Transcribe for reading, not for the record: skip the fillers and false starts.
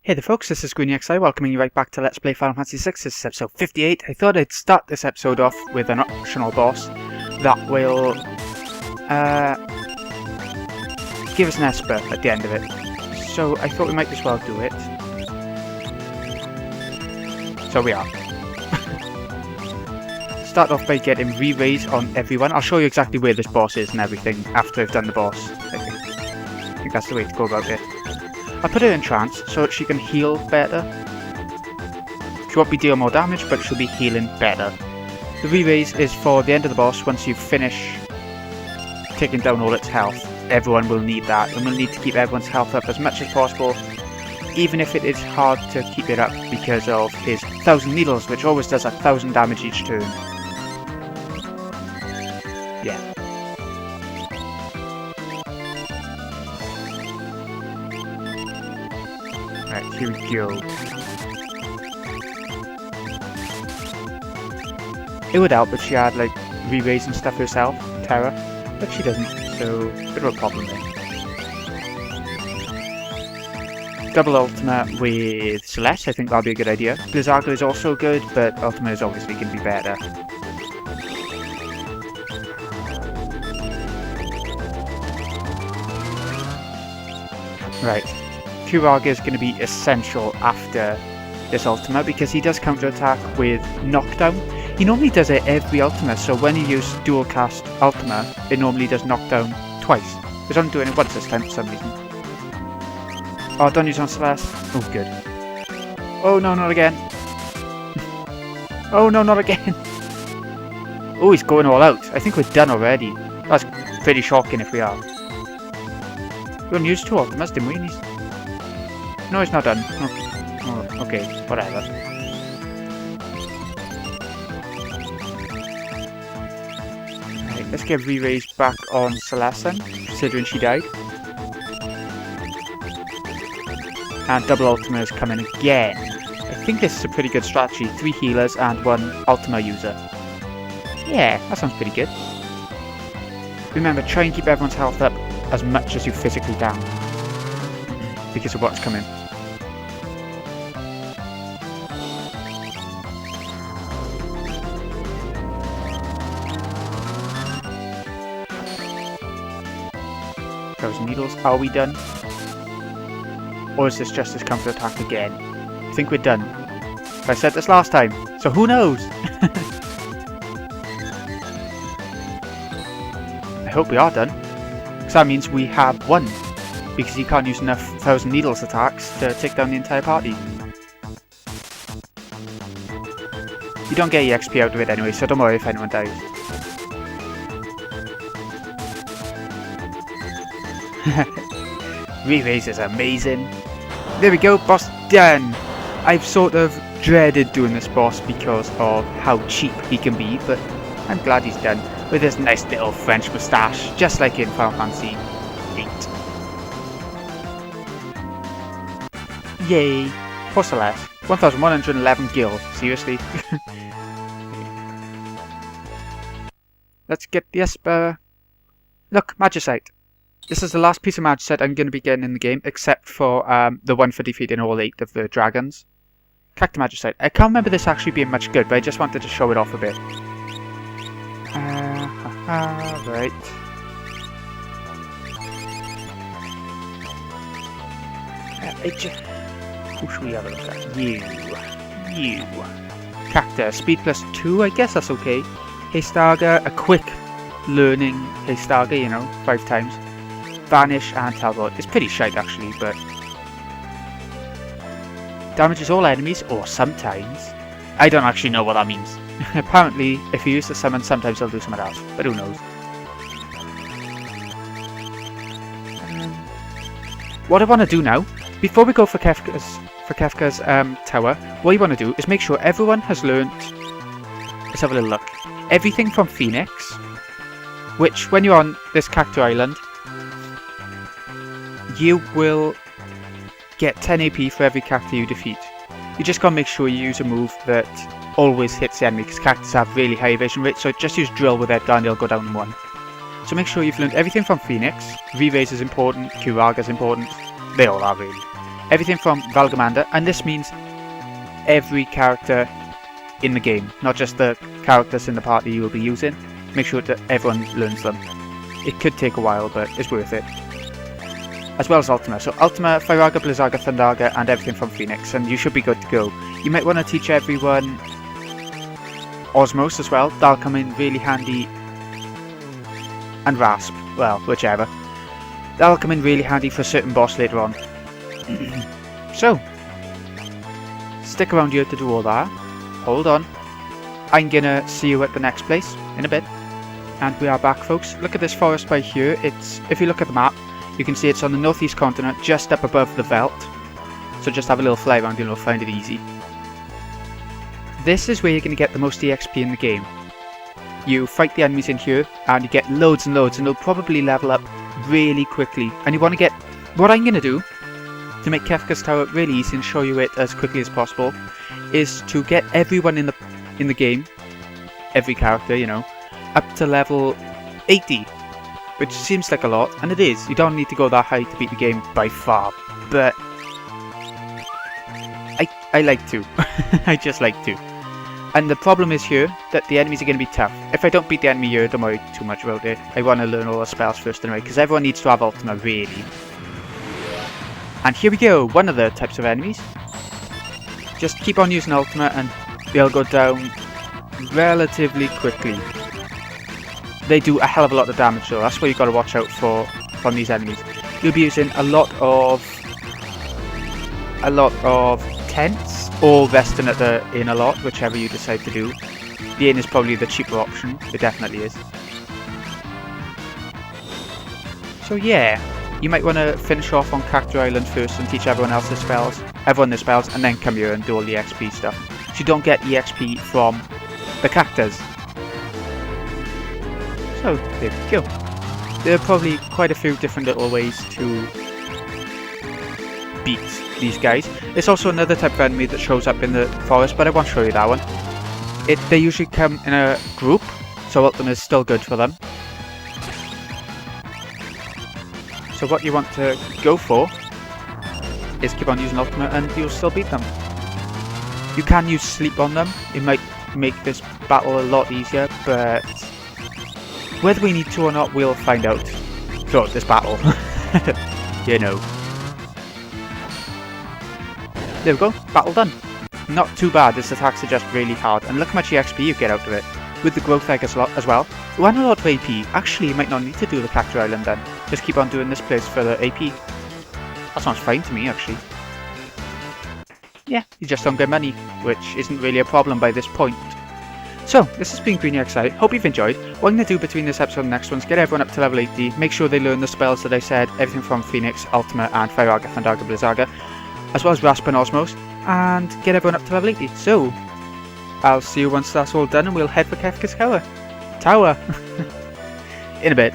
Hey there folks, this is EXP welcoming you right back to Let's Play Final Fantasy VI. This is episode 58. I thought I'd start this episode off with an optional boss that will give us an Esper at the end of it. So I thought we might as well do it. So we are. Start off by getting re-raise on everyone. I'll show you exactly where this boss is and everything after I've done the boss. I think that's the way to go about it. I put her in trance so that she can heal better. She won't be dealing more damage, but she'll be healing better. The re-raise is for the end of the boss. Once you finish taking down all its health, everyone will need that, and we'll need to keep everyone's health up as much as possible, even if it is hard to keep it up because of his 1,000 needles, which always does 1,000 damage each turn. Yeah. Right, here we go. It would help if she had, like, re-raise and stuff herself, Terra, but she doesn't, so bit of a problem there. Double Ultima with Celeste, I think that'll be a good idea. Blizzaga is also good, but Ultima is obviously going to be better. Right. Kuraga is going to be essential after this Ultima because he does counter-attack with knockdown. He normally does it every Ultima, so when you use dual cast Ultima, it normally does knockdown twice. Because I'm doing it once this time for some reason. Oh, don't use on Celeste. Oh, good. Oh, no, not again. Oh, no, not again. Oh, he's going all out. I think we're done already. That's pretty shocking if we are. We only used 2 Ultimas, didn't we? No, it's not done. Oh, okay, whatever. Right, let's get re-raised back on Celeste then, considering she died. And double Ultima is coming again. I think this is a pretty good strategy. 3 healers and 1 Ultima user. Yeah, that sounds pretty good. Remember, try and keep everyone's health up as much as you physically can, because of what's coming. Needles. Are we done? Or is this just his counter attack again? I think we're done. I said this last time, so who knows? I hope we are done. Because that means we have won. Because he can't use enough 1,000 needles attacks to take down the entire party. You don't get EXP out of it anyway, so don't worry if anyone dies. Re-raise is amazing. There we go, boss done. I've sort of dreaded doing this boss because of how cheap he can be, but I'm glad he's done with his nice little French moustache, just like in Final Fantasy VIII. Yay! Poor Celeste. 1,111 gil. Seriously? Let's get the Esper. Look, Magicite. This is the last piece of Magicite I'm going to be getting in the game, except for the one for defeating all 8 of the dragons. Cactus Magicite. I can't remember this actually being much good, but I just wanted to show it off a bit. Right. Who should we have a look at? You. Cactus. Speed plus 2, I guess that's okay. Haystaga, a quick learning Haystaga, you know, 5 times. Vanish and Teleport. It's pretty shite actually, but damages all enemies, or sometimes. I don't actually know what that means. Apparently, if you use the summon, sometimes they'll do something else, but who knows. What I want to do now, before we go for Kefka's tower, what you want to do is make sure everyone has learnt. Let's have a little look. Everything from Phoenix, which when you're on this cactus island, you will get 10 AP for every cactus you defeat. You just gotta make sure you use a move that always hits the enemy, because cactus have really high evasion rates, so just use drill with Edgar and they'll go down in 1. So make sure you've learned everything from Phoenix. Re-raise is important, Kuraga is important, they all are really. everything from Valgamander, and this means every character in the game, not just the characters in the party you will be using. Make sure that everyone learns them. It could take a while, but it's worth it. As well as Ultima. So Ultima, Firaga, Blizzaga, Thundaga, and everything from Phoenix, and you should be good to go. You might want to teach everyone Osmos as well. That'll come in really handy. And Rasp, well, whichever. That'll come in really handy for a certain boss later on. So, stick around here to do all that. Hold on. I'm gonna see you at the next place in a bit. And we are back, folks. Look at this forest by here. If you look at the map, you can see it's on the northeast continent, just up above the Veldt. So just have a little fly around and you'll find it easy. This is where you're going to get the most EXP in the game. You fight the enemies in here, and you get loads and loads, and they'll probably level up really quickly. And you want to get... What I'm going to do, to make Kefka's tower really easy and show you it as quickly as possible, is to get everyone in the game, every character, you know, up to level 80. Which seems like a lot, and it is. You don't need to go that high to beat the game by far, but I like to. I just like to. And the problem is here, that the enemies are going to be tough. If I don't beat the enemy here, don't worry too much about it. I want to learn all the spells first anyway, because everyone needs to have Ultima, really. And here we go, one of the types of enemies. Just keep on using Ultima, and they'll go down relatively quickly. They do a hell of a lot of damage though, that's what you've got to watch out for from these enemies. You'll be using a lot of tents, or resting at the inn a lot, whichever you decide to do. The inn is probably the cheaper option, it definitely is. So yeah, you might want to finish off on Cactuar Island first and teach everyone else their spells, and then come here and do all the EXP stuff. So you don't get EXP from the cactus. So, there we go. There are probably quite a few different little ways to beat these guys. There's also another type of enemy that shows up in the forest, but I won't show you that one. They usually come in a group, so Ultima is still good for them. So what you want to go for is keep on using Ultima and you'll still beat them. You can use sleep on them, it might make this battle a lot easier, but whether we need to or not, we'll find out throughout this battle. You know. There we go, battle done. Not too bad, this attacks are just really hard, and look how much EXP you get out of it. With the growth egg as well. You want a lot of AP. Actually, you might not need to do the Cactuar Island then. Just keep on doing this place for the AP. That sounds fine to me, actually. Yeah, you just don't get money, which isn't really a problem by this point. So, this has been Green EXI. Hope you've enjoyed. What I'm going to do between this episode and the next one is get everyone up to level 80, make sure they learn the spells that I said, everything from Phoenix, Ultima, and Firaga, Thundaga, Blizzaga, as well as Rasp and Osmos, and get everyone up to level 80. So, I'll see you once that's all done, and we'll head for Kefka's tower. In a bit.